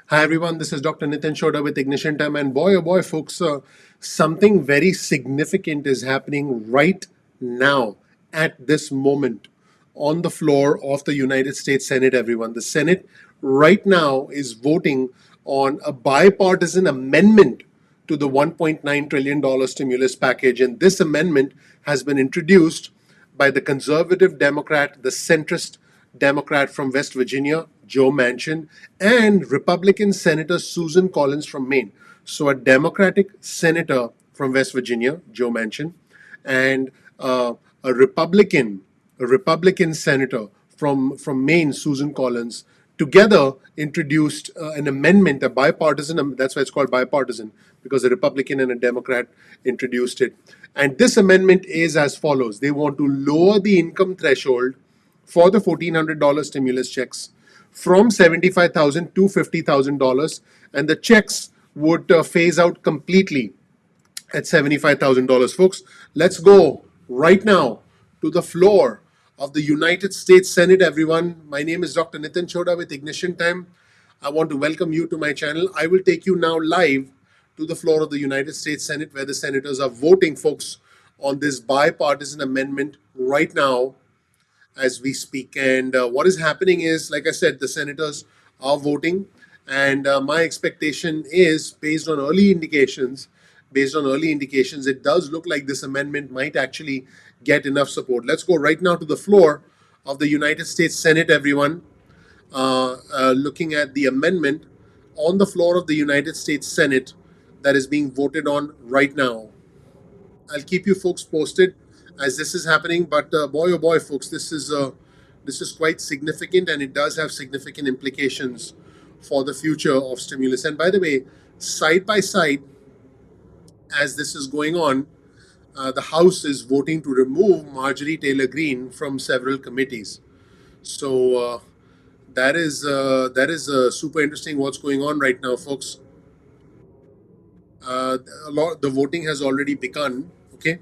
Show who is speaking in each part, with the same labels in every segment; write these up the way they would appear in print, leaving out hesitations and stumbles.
Speaker 1: Hi everyone, this is Dr. Nitin Shoda with Ignition Time, and boy oh boy, folks, something very significant is happening right now at this moment on the floor of the United States Senate. Everyone, the Senate right now is voting on a bipartisan amendment to the $1.9 trillion stimulus package, and this amendment has been introduced by the conservative Democrat, the centrist Democrat from West Virginia, Joe Manchin, and Republican Senator Susan Collins from Maine. So, a Democratic senator from West Virginia, Joe Manchin, and a Republican senator from Maine, Susan Collins, together introduced an amendment, a bipartisan. That's why it's called bipartisan, because a Republican and a Democrat introduced it. And this amendment is as follows: they want to lower the income threshold for the $1,400 stimulus checks from $75,000 to $50,000, and the checks would phase out completely at $75,000. Folks, let's go right now to the floor of the United States Senate, everyone. My name is Dr. Nitin Choda with Ignition Time. I want to welcome you to my channel. I will take you now live to the floor of the United States Senate, where the senators are voting, folks, on this bipartisan amendment right now as we speak. And what is happening is, like I said, the senators are voting, and my expectation is, based on early indications, it does look like this amendment might actually get enough support. Let's go right now to the floor of the United States Senate, everyone. Looking at the amendment on the floor of the United States Senate that is being voted on right now. I'll keep you folks posted as this is happening. But boy, oh boy, folks, this is quite significant, and it does have significant implications for the future of stimulus. And by the way, side by side, as this is going on, the House is voting to remove Marjorie Taylor Greene from several committees. So that is super interesting. What's going on right now, folks? The voting has already begun. Okay,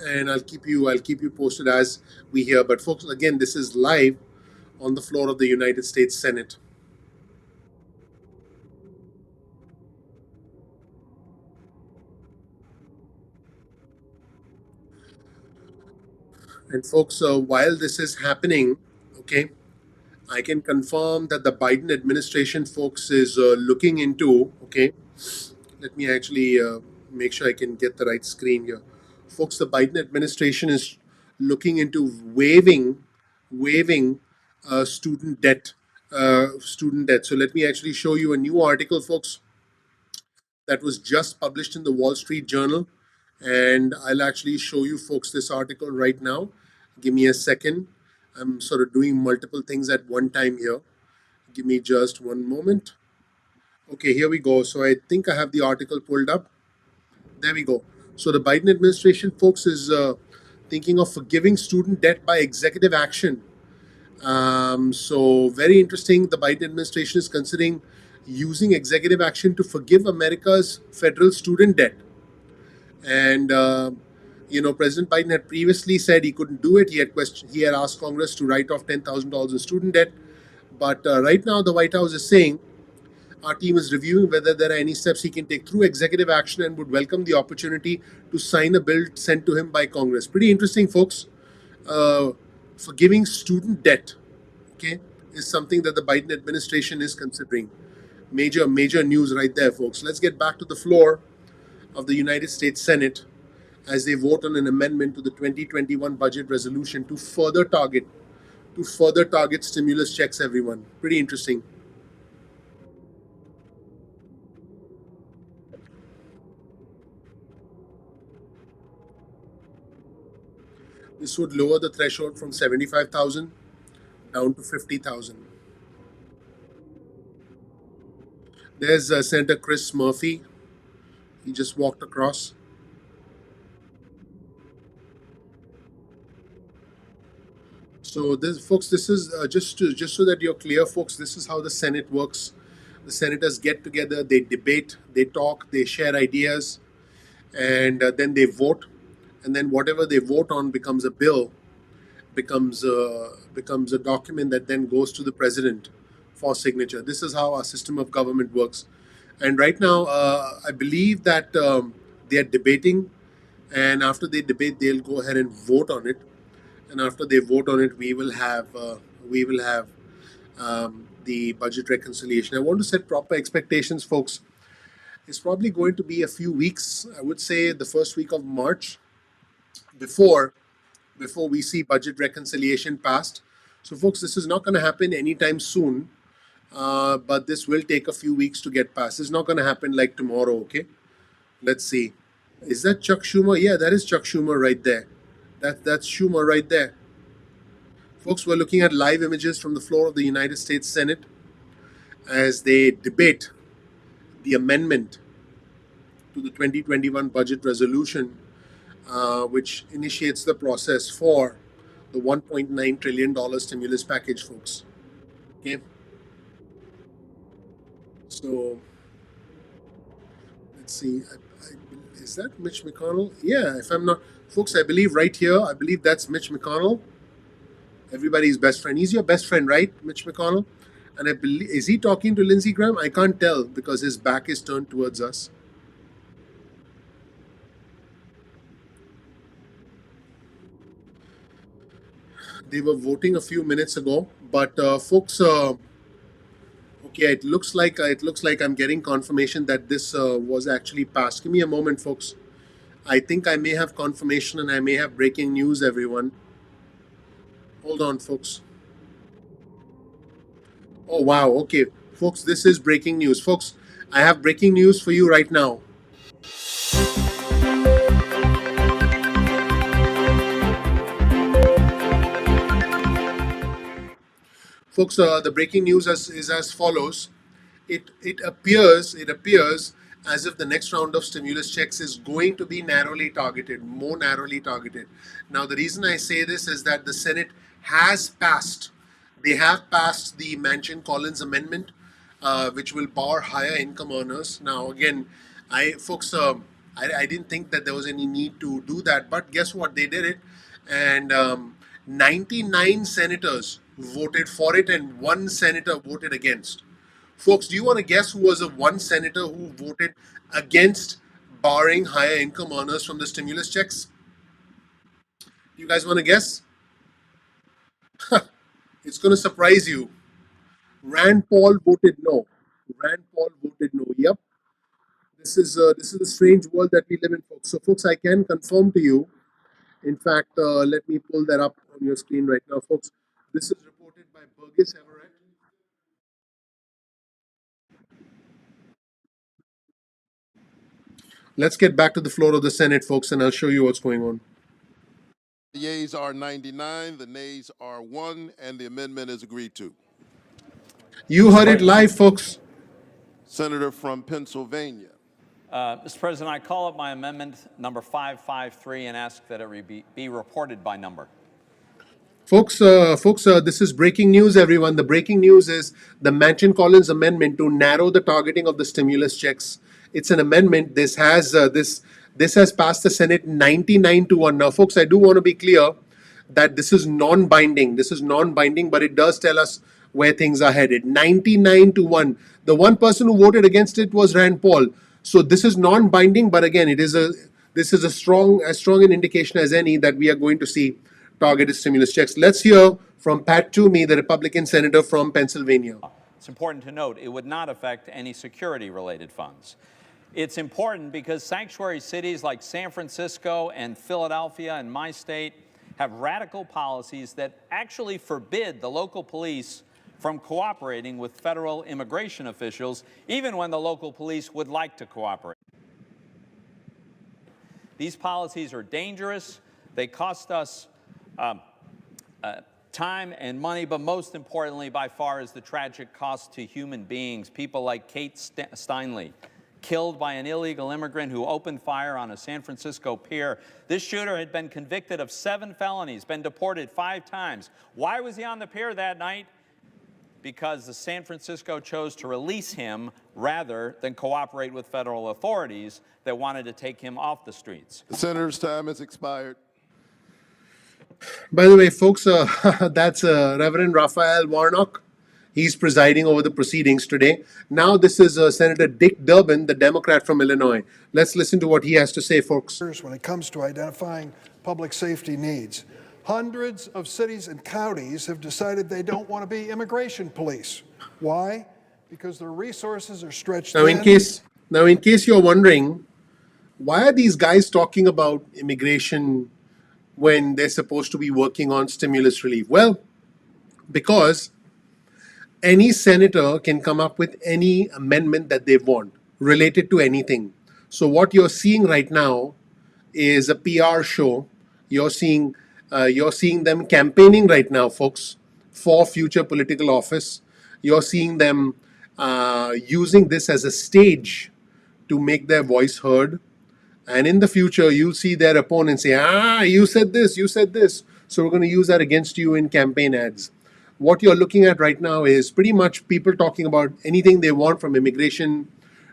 Speaker 1: and I'll keep you posted as we hear. But folks, again, this is live on the floor of the United States Senate. And folks, while this is happening, okay, I can confirm that the Biden administration, folks, is looking into. Okay, let me actually make sure I can get the right screen here, folks. The Biden administration is looking into waiving student debt. So let me actually show you a new article, folks, that was just published in the Wall Street Journal. And I'll actually show you folks this article right now. Give me a second. I'm sort of doing multiple things at one time here. Give me just one moment. Okay, here we go. So I think I have the article pulled up. There we go. So the Biden administration, folks, is thinking of forgiving student debt by executive action. So very interesting. The Biden administration is considering using executive action to forgive America's federal student debt. And President Biden had previously said he couldn't do it. He had asked Congress to write off $10,000 in student debt. But right now, the White House is saying our team is reviewing whether there are any steps he can take through executive action and would welcome the opportunity to sign a bill sent to him by Congress. Pretty interesting, folks. Forgiving student debt, okay, is something that the Biden administration is considering. Major news right there, folks. Let's get back to the floor of the United States Senate as they vote on an amendment to the 2021 budget resolution to further target stimulus checks, everyone. Pretty interesting. This would lower the threshold from 75,000 down to 50,000. There's Senator Chris Murphy. He just walked across. So this, folks, this is just so that you're clear, folks. This is how the Senate works. The senators get together, they debate, they talk, they share ideas, and then they vote. And then whatever they vote on becomes a bill, becomes a document that then goes to the president for signature. This is how our system of government works. And right now, I believe that they are debating, and after they debate, they'll go ahead and vote on it. And after they vote on it, we will have the budget reconciliation. I want to set proper expectations, folks. It's probably going to be a few weeks. I would say the first week of March before we see budget reconciliation passed. So, folks, this is not going to happen anytime soon, but this will take a few weeks to get passed. It's not going to happen like tomorrow, okay? Let's see. Is that Chuck Schumer? Yeah, that is Chuck Schumer right there. That's Schumer right there. Folks, we're looking at live images from the floor of the United States Senate as they debate the amendment to the 2021 budget resolution, which initiates the process for the $1.9 trillion stimulus package, folks. Okay, so let's see. Is that Mitch McConnell? Yeah, if I'm not, folks, I believe right here, I believe that's Mitch McConnell, everybody's best friend. He's your best friend, right, Mitch McConnell? And I believe, is he talking to Lindsey Graham? I can't tell because his back is turned towards us. They were voting a few minutes ago, but folks, okay, it looks like I'm getting confirmation that this was actually passed. Give me a moment, folks. I think I may have confirmation and I may have breaking news, everyone. Hold on, folks. Oh, wow. Okay, folks, this is breaking news. Folks, I have breaking news for you right now. Folks, the breaking news is as follows. It appears as if the next round of stimulus checks is going to be narrowly targeted, more narrowly targeted. Now, the reason I say this is that the Senate has passed. They have passed the Manchin-Collins amendment, which will bar higher income earners. Now, again, I didn't think that there was any need to do that, but guess what? They did it, and 99 senators voted for it, and one senator voted against. Folks, do you want to guess who was the one senator who voted against barring higher income earners from the stimulus checks? You guys want to guess? It's going to surprise you. Rand Paul voted no. Rand Paul voted no. Yep. This is a strange world that we live in, folks. So, folks, I can confirm to you. In fact, let me pull that up on your screen right now, folks. This is reported by Burgess Everett. Let's get back to the floor of the Senate, folks, and I'll show you what's going on.
Speaker 2: The yeas are 99, the nays are 1, and the amendment is agreed to.
Speaker 1: You heard it live, folks.
Speaker 2: Senator from Pennsylvania.
Speaker 3: Mr. President, I call up my amendment number 553 and ask that it be reported by number.
Speaker 1: Folks, this is breaking news, everyone. The breaking news is the Manchin-Collins amendment to narrow the targeting of the stimulus checks. It's an amendment. This has passed the Senate 99 to 1. Now, folks, I do want to be clear that this is non-binding. This is non-binding, but it does tell us where things are headed. 99 to 1. The one person who voted against it was Rand Paul. So this is non-binding, but again, this is as strong an indication as any that we are going to see targeted stimulus checks. Let's hear from Pat Toomey, the Republican senator from Pennsylvania.
Speaker 3: It's important to note it would not affect any security-related funds. It's important because sanctuary cities like San Francisco and Philadelphia and my state have radical policies that actually forbid the local police from cooperating with federal immigration officials, even when the local police would like to cooperate. These policies are dangerous. They cost us time and money, but most importantly, by far, is the tragic cost to human beings. People like Kate Steinle, killed by an illegal immigrant who opened fire on a San Francisco pier. This shooter had been convicted of 7 felonies, been deported 5 times. Why was he on the pier that night? Because the San Francisco chose to release him rather than cooperate with federal authorities that wanted to take him off the streets.
Speaker 2: The senator's time has expired.
Speaker 1: By the way, folks, that's Reverend Raphael Warnock. He's presiding over the proceedings today. Now, this is Senator Dick Durbin, the Democrat from Illinois. Let's listen to what he has to say, folks.
Speaker 4: When it comes to identifying public safety needs, hundreds of cities and counties have decided they don't want to be immigration police. Why? Because their resources are stretched
Speaker 1: Now, in case you're wondering, why are these guys talking about immigration when they're supposed to be working on stimulus relief? Well, because any senator can come up with any amendment that they want related to anything. So what you're seeing right now is a PR show. You're seeing them campaigning right now, folks, for future political office. You're seeing them using this as a stage to make their voice heard. And in the future, you'll see their opponents say, you said this, so we're going to use that against you in campaign ads. What you're looking at right now is pretty much people talking about anything they want, from immigration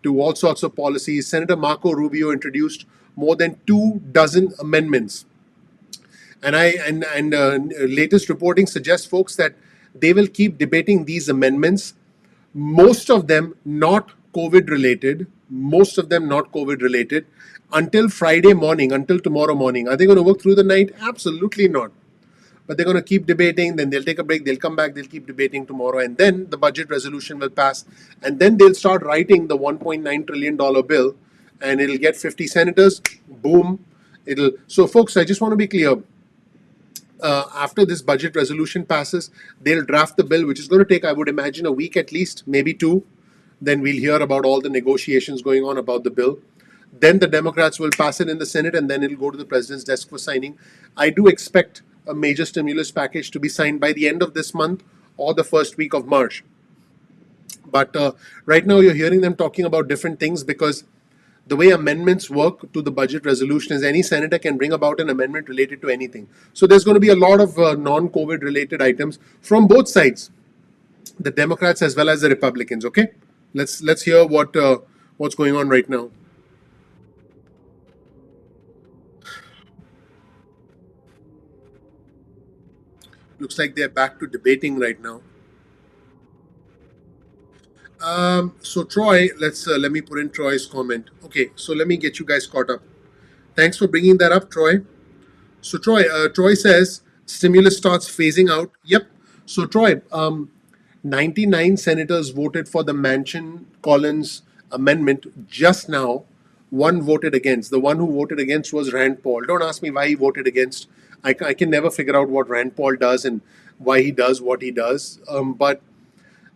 Speaker 1: to all sorts of policies. Senator Marco Rubio introduced more than 24 amendments. And latest reporting suggests, folks, that they will keep debating these amendments, most of them not COVID related, until Friday morning, until tomorrow morning. Are they going to work through the night? Absolutely not. But they're going to keep debating, then they'll take a break, they'll come back, they'll keep debating tomorrow, and then the budget resolution will pass, and then they'll start writing the $1.9 trillion bill, and it'll get 50 senators, boom. So folks, I just want to be clear. After this budget resolution passes, they'll draft the bill, which is going to take, I would imagine, a week at least, maybe two. Then we'll hear about all the negotiations going on about the bill. Then the Democrats will pass it in the Senate, and then it'll go to the president's desk for signing. I do expect a major stimulus package to be signed by the end of this month or the first week of March. But right now, you're hearing them talking about different things, because the way amendments work to the budget resolution is any senator can bring about an amendment related to anything. So there's going to be a lot of non-COVID related items from both sides, the Democrats as well as the Republicans. Okay, let's hear what's going on right now. Looks like they're back to debating right now. So Troy, let me put in Troy's comment. Okay, so let me get you guys caught up. Thanks for bringing that up, Troy. So Troy says stimulus starts phasing out. Yep. So Troy, 99 senators voted for the Manchin-Collins amendment just now. One voted against. The one who voted against was Rand Paul. Don't ask me why he voted against. I can never figure out what Rand Paul does and why he does what he does. But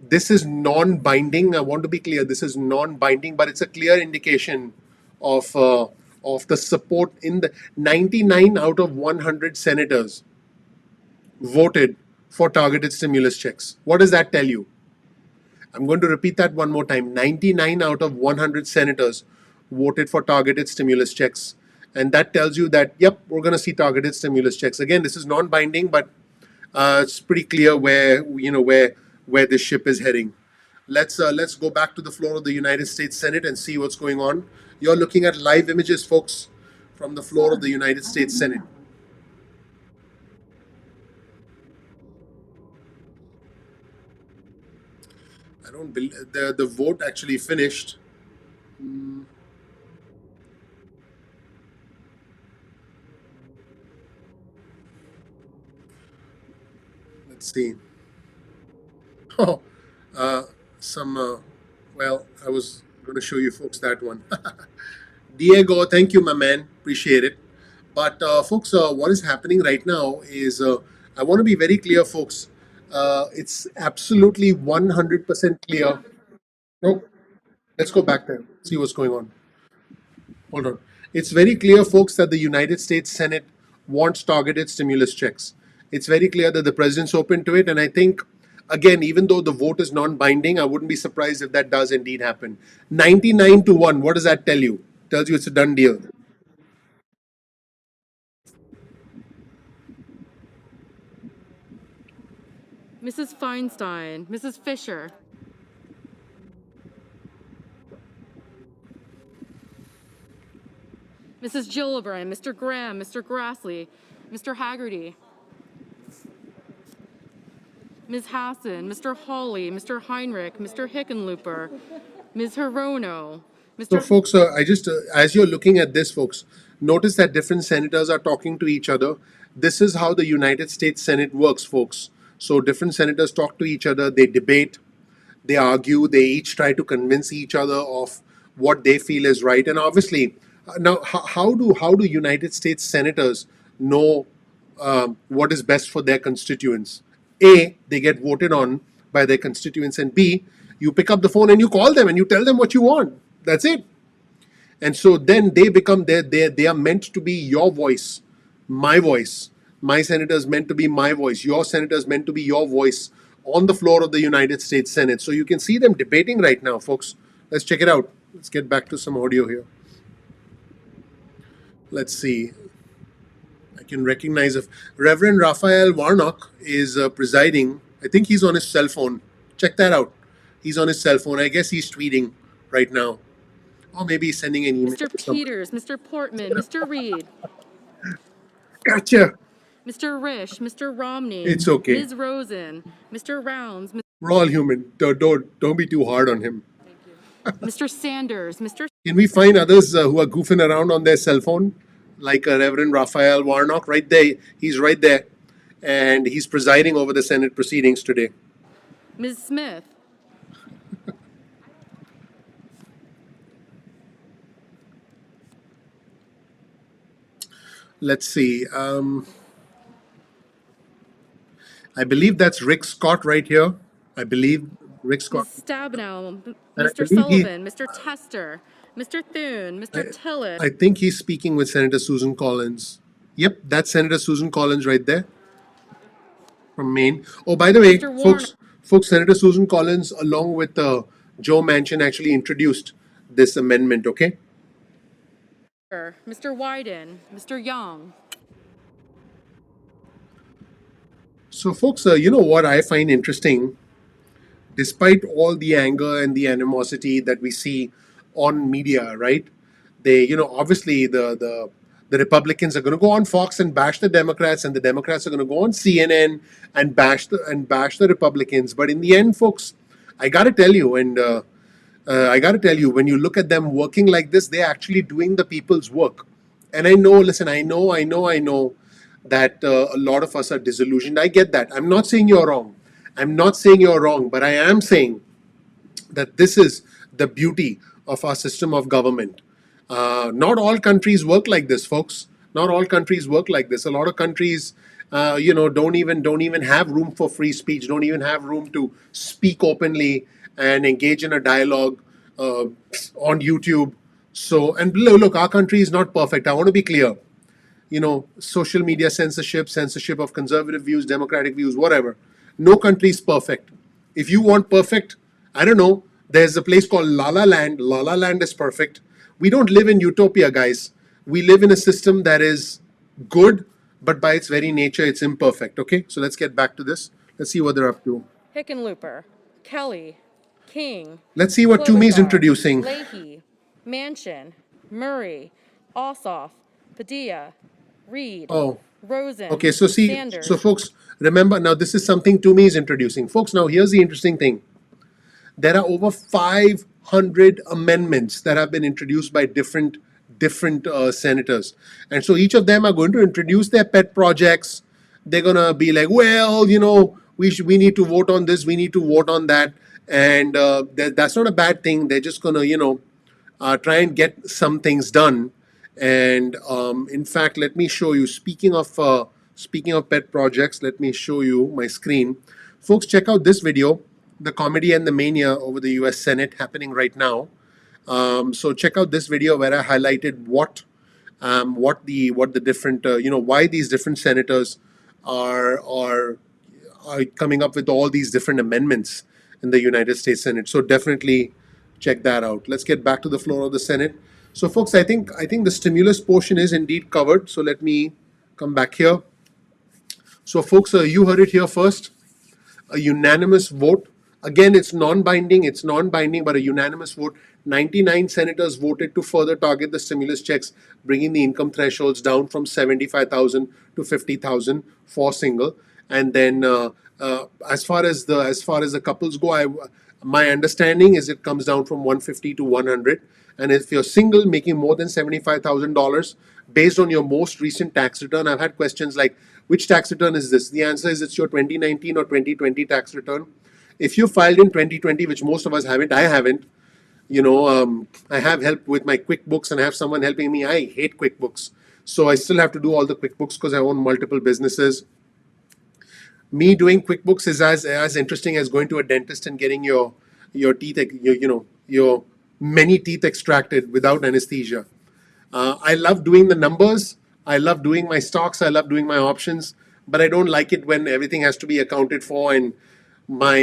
Speaker 1: this is non-binding. I want to be clear. This is non-binding, but it's a clear indication of the support. In the 99 out of 100 senators voted for targeted stimulus checks. What does that tell you? I'm going to repeat that one more time. 99 out of 100 senators voted for targeted stimulus checks. And that tells you that, yep, we're going to see targeted stimulus checks. Again, this is non-binding, but it's pretty clear where this ship is heading. Let's go back to the floor of the United States Senate and see what's going on. You're looking at live images, folks, from the floor of the United States Senate. I don't believe the vote actually finished. Let's see. Oh, well, I was going to show you folks that one. Diego, thank you, my man. Appreciate it. But folks, what is happening right now is I want to be very clear, folks. It's absolutely 100% clear. No, let's go back there, see what's going on. Hold on. It's very clear, folks, that the United States Senate wants targeted stimulus checks. It's very clear that the president's open to it. And I think, again, even though the vote is non-binding, I wouldn't be surprised if that does indeed happen. 99-1, what does that tell you? Tells you it's a done deal.
Speaker 5: Mrs. Feinstein, Mrs. Fisher. Mrs. Gillibrand, Mr. Graham, Mr. Grassley, Mr. Haggerty. Ms. Hassan, Mr. Hawley, Mr. Heinrich, Mr. Hickenlooper, Ms. Hirono,
Speaker 1: So,
Speaker 5: Mr.
Speaker 1: folks, as you're looking at this, folks, notice that different senators are talking to each other. This is how the United States Senate works, folks. So, different senators talk to each other, they debate, they argue, they each try to convince each other of what they feel is right. And obviously, now how do United States senators know what is best for their constituents? A, they get voted on by their constituents, and B, you pick up the phone and you call them and you tell them what you want. That's it. And so then they become they are meant to be your voice, my voice. My senator's meant to be my voice. Your senator's meant to be your voice on the floor of the United States Senate. So you can see them debating right now, folks. Let's check it out. Let's get back to some audio here. Let's see. I can recognize if Reverend Raphael Warnock is presiding. I think he's on his cell phone. Check that out. He's on his cell phone. I guess he's tweeting right now. Or maybe he's sending an email.
Speaker 5: Mr. Peters, Mr. Portman, Mr. Reed,
Speaker 1: Gotcha.
Speaker 5: Mr. Risch, Mr. Romney,
Speaker 1: It's okay.
Speaker 5: Ms. Rosen, Mr. Rounds,
Speaker 1: We're all human. Don't be too hard on him.
Speaker 5: Mr. Sanders, Mr.
Speaker 1: Can we find others who are goofing around on their cell phone, like Reverend Raphael Warnock? Right there, he's right there, and he's presiding over the Senate proceedings today.
Speaker 5: Ms. Smith,
Speaker 1: Let's see. I believe that's Rick Scott right here. I believe Rick Scott.
Speaker 5: Ms. Stabenow,
Speaker 1: And I
Speaker 5: Mr.
Speaker 1: believe he-
Speaker 5: Sullivan, Mr. Tester, Mr. Thune, Mr. Tillett,
Speaker 1: I think he's speaking with Senator Susan Collins. Yep, that's Senator Susan Collins right there from Maine. Oh, by the way,
Speaker 5: Mr. Warner.
Speaker 1: folks, Senator Susan Collins, along with Joe Manchin, actually introduced this amendment. Okay.
Speaker 5: Mr. Wyden, Mr. Young,
Speaker 1: So, folks, you know what I find interesting? Despite all the anger and the animosity that we see on media, right? They, obviously the Republicans are going to go on Fox and bash the Democrats, and the Democrats are going to go on CNN and bash the Republicans. But in the end, folks, I got to tell you, when you look at them working like this, they're actually doing the people's work. And I know, listen, I know that a lot of us are disillusioned. I get that. I'm not saying you're wrong. But I am saying that this is the beauty of our system of government. Not all countries work like this, folks. Not all countries work like this. A lot of countries, don't even have room for free speech. Don't even have room to speak openly and engage in a dialogue on YouTube. So, and look, our country is not perfect. I want to be clear. Social media censorship of conservative views, democratic views, whatever. No country is perfect. If you want perfect, I don't know, there's a place called La La Land. La La Land is perfect. We don't live in utopia, guys. We live in a system that is good, but by its very nature, it's imperfect. Okay, so let's get back to this. Let's see what they're up to.
Speaker 5: Hickenlooper, Kelly, King,
Speaker 1: Let's see what Toomey's
Speaker 5: Klobuchar,
Speaker 1: introducing.
Speaker 5: Leahy, Manchin, Murray, Ossoff, Padilla, Reed,
Speaker 1: Oh,
Speaker 5: Rosen,
Speaker 1: okay, so see,
Speaker 5: Sanders.
Speaker 1: so folks, remember now this is something Toomey is introducing. Folks, now here's the interesting thing. There are over 500 amendments that have been introduced by different senators, and so each of them are going to introduce their pet projects. They're gonna be like, well, we need to vote on this, we need to vote on that, and that's not a bad thing. They're just gonna try and get some things done. And in fact, let me show you. Speaking of pet projects, let me show you my screen. Folks, check out this video, the comedy and the mania over the U.S. Senate happening right now. So check out this video where I highlighted what the different why these different senators are coming up with all these different amendments in the United States Senate. So definitely check that out. Let's get back to the floor of the Senate. So, folks, I think the stimulus portion is indeed covered. So let me come back here. So, folks, you heard it here first. A unanimous vote. Again, it's non-binding, but a unanimous vote. 99 senators voted to further target the stimulus checks, bringing the income thresholds down from 75,000 to 50,000 for single. And then As far as the couples go, my understanding is it comes down from 150 to 100. And if you're single, making more than $75,000, based on your most recent tax return, I've had questions like, which tax return is this? The answer is it's your 2019 or 2020 tax return. If you filed in 2020, which most of us haven't, I haven't. I have help with my QuickBooks and I have someone helping me. I hate QuickBooks, so I still have to do all the QuickBooks because I own multiple businesses. Me doing QuickBooks is as interesting as going to a dentist and getting your teeth, your many teeth extracted without anesthesia. I love doing the numbers. I love doing my stocks. I love doing my options. But I don't like it when everything has to be accounted for and my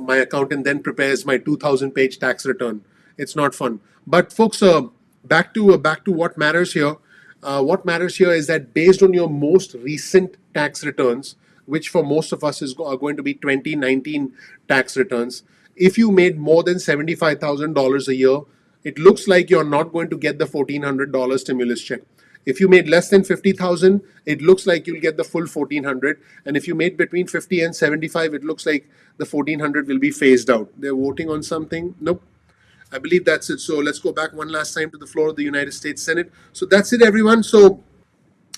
Speaker 1: accountant then prepares my 2,000-page tax return. It's not fun. But folks, back to what matters here. What matters here is that based on your most recent tax returns, which for most of us are going to be 2019 tax returns, if you made more than $75,000 a year, it looks like you're not going to get the $1,400 stimulus check. If you made less than 50,000, it looks like you'll get the full 1,400. And if you made between 50 and 75, it looks like the 1,400 will be phased out. They're voting on something. Nope. I believe that's it. So let's go back one last time to the floor of the United States Senate. So that's it, everyone. So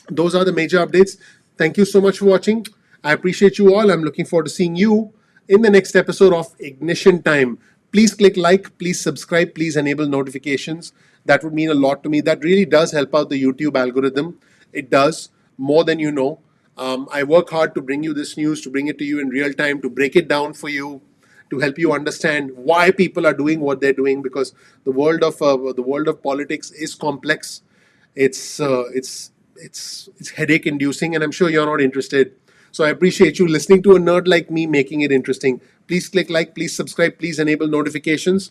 Speaker 1: those are the major updates. Thank you so much for watching. I appreciate you all. I'm looking forward to seeing you in the next episode of Ignition Time. Please click like, please subscribe, please enable notifications. That would mean a lot to me. That really does help out the YouTube algorithm. It does, more than you know. I work hard to bring you this news, to bring it to you in real time, to break it down for you, to help you understand why people are doing what they're doing. Because the world of politics is complex. It's headache inducing, and I'm sure you're not interested. So I appreciate you listening to a nerd like me making it interesting. Please click like, please subscribe, please enable notifications.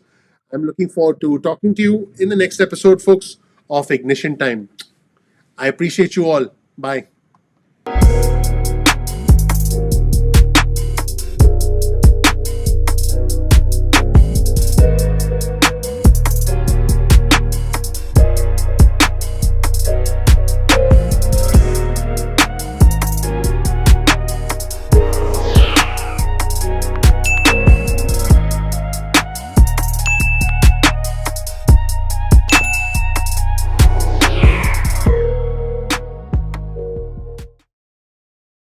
Speaker 1: I'm looking forward to talking to you in the next episode, folks, of Ignition Time. I appreciate you all. Bye.